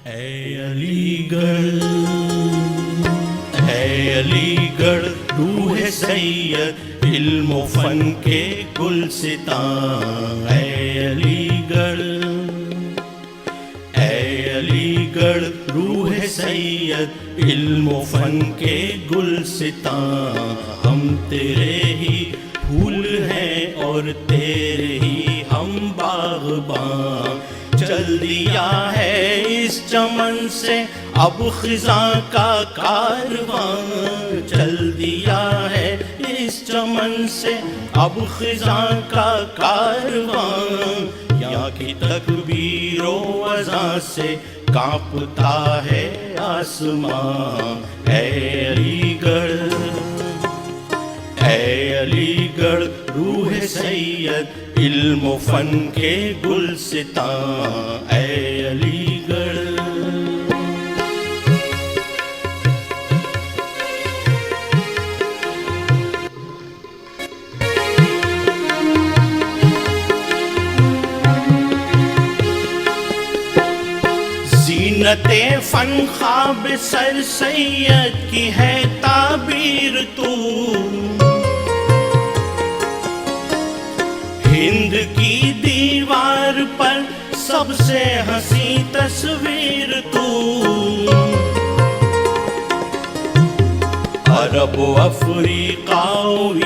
ऐ अलीगढ़, ऐ अलीगढ़ रूह सैयद इल्म फन के गुलसितां। ऐ अलीगढ़, ऐ अलीगढ़ रूह सैयद इल्म फन के गुलसितां। हम तेरे ही फूल हैं और तेरे ही हम बाग़बां। चल दिया है इस चमन से अब ख़िज़ां का कारवां। चल दिया है इस चमन से अब ख़िज़ां का कारवां। यहाँ की तकबीरो अज़ां से कांपता है आसमां। ऐ अलीगढ़, ऐ अलीगढ़ रूह सैयद इल्म फन के गुलसितां। ऐ अलीगढ़, ज़ीनते फन ख्वाब सर सैयद की है ताबीर तू। हिंद की दीवार पर सबसे हंसी तस्वीर तू। अरब अफ्रीका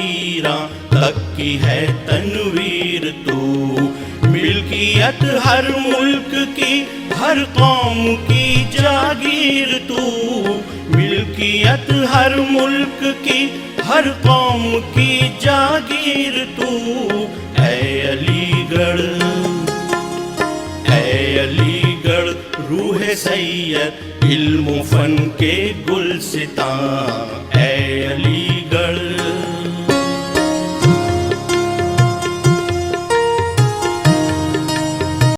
ईरान तक की है तनवीर तू। मिल्कियत हर मुल्क की हर कौम की जागीर तू। मिल्कियत हर मुल्क की हर कौम की जागीर तू। ऐ अलीगढ़, ऐ अलीगढ़ रूह सैयद इल्म फन के गुलसितां।